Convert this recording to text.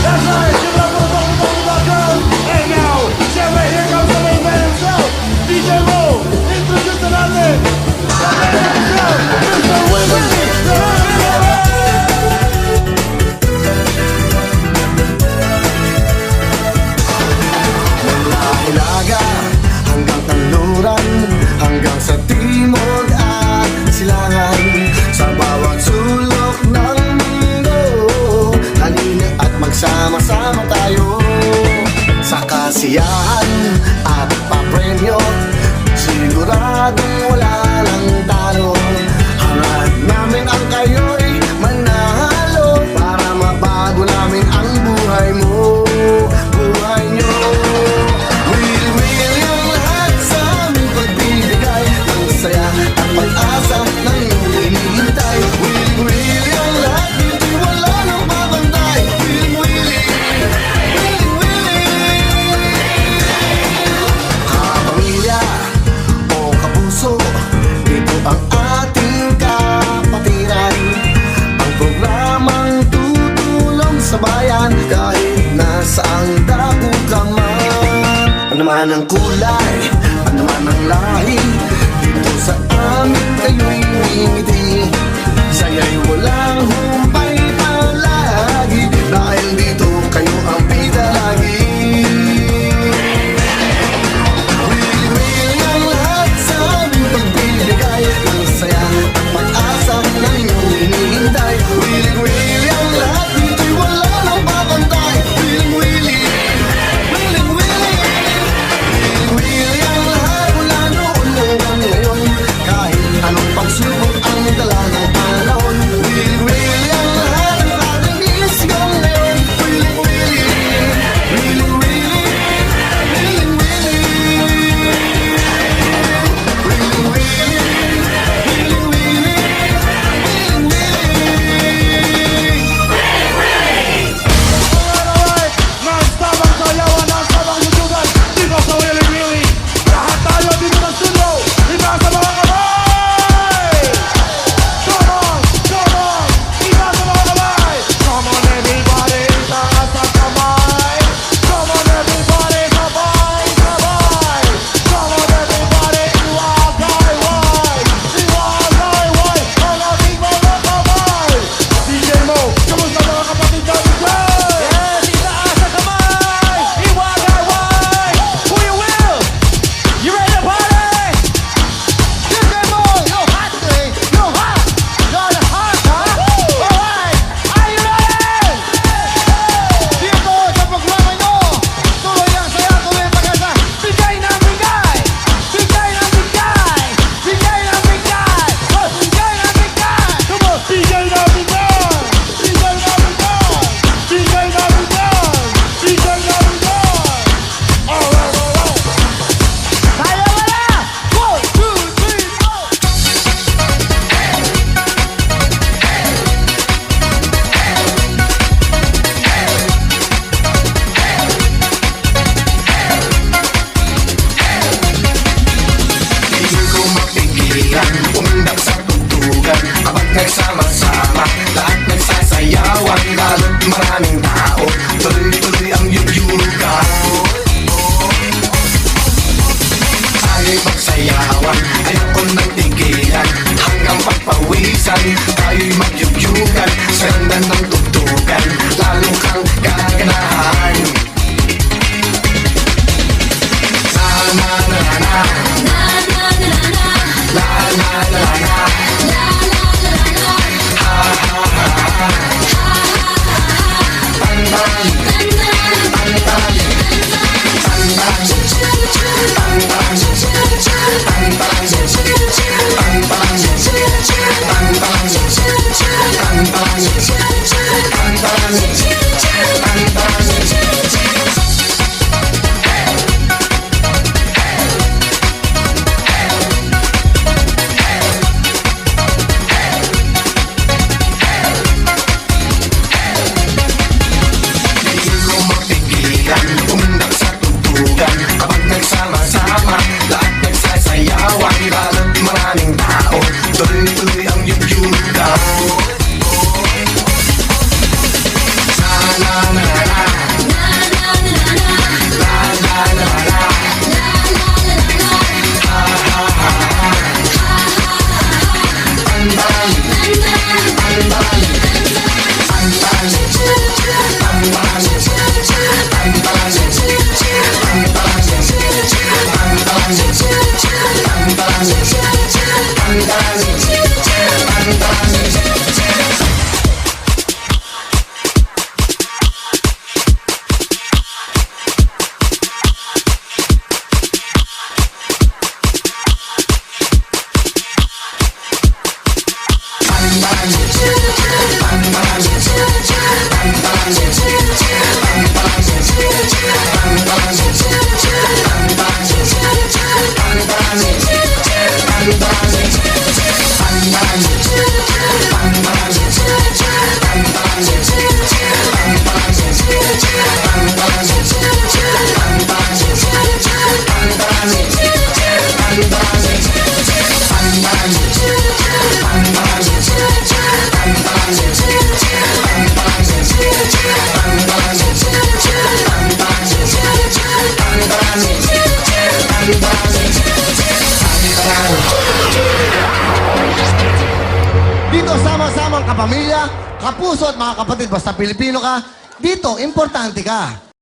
That's right, give it up for the Bumble.com. And now, Jerry, here comes the main man himself, DJ Mo, introducing us in the man himself, Mr. Willie. Hilaga hanggang kanluran, hanggang sa timog at silangan, sa bawat sulok ng mundo, halina at magsama-sama tayo. Sa kasiyahan at papremyo, siguradong wala lang talo. Hangad namin ang kayo'y manalo, para mabago namin ang buhay mo, buhay nyo. Saya at pag-asa na iyong hinihintay. Willing ang lahat, dito'y wala nang babantay. Willing kapamilya o kapuso, dito ang ating kapatiran. Ang programang tutulong sa bayan, kahit nasaang dako ka man. Ano man ang kulay, ano man ang lahi, sa amin kayo'y ngingiti. Saya'y walang humpay palagi, dahil dito kayo ang bida lagi. Willing ang lahat sa aming pagbibigay ng saya at pag-asa na inyong hinihintay. Willing ang lahat, dito'y wala nang babantay. Willing ang lahat, mula noon hanggang ngayon, kahit anong pagsubok ang dala ng panahon. Willing ang lahat, ang ating isigaw ngayon. Willing non-stop ang sayawan, non-stop ang lutugan. Dito sa Willie Willie, lahat tayo dito sa studio, itaas sa mga kamay. Come on, itaas sa mga kamay. Come on everybody, itaas sa kamay. Come on everybody, sabay. Come on everybody, iwagayway. Ang ating mga kamay. DJ Mo, kamusta mga kapatid natin dyan? Yes, itaas sa kamay! Iwagayway! Kuya Will! You ready to party? DJ Mo, yo hot today! Yo hot! You're hot, huh? Alright! Are you ready? Dito sa programa nyo, tuloy ang saya, tuloy ang pag-asa. Bigay ng bigay! Bigay ng bigay! Bigay ng bigay! Oh, bigay ng bigay! Come on, DJ natin yan! DJ natin yan! DJ natin yan! DJ natin yan! Alright! Kaya wala! 1, 2, 3, 4! Hindi ko mapigilan, umundang sa tugtugan. Kapag nagsama-sama, lahat nagsasayawan. Lalo't maraming tao, tuloy-tuloy ang yuyugan. Tayo'y magsayawan, ayaw ko nang tigilan. Hanggang pagpawisan, tayo'y magyugyugan. Sa ganda ng tugtugan, lalo kang gaganahan. kapamilya, kapuso at mga kapatid, basta Pilipino ka, dito, importante ka.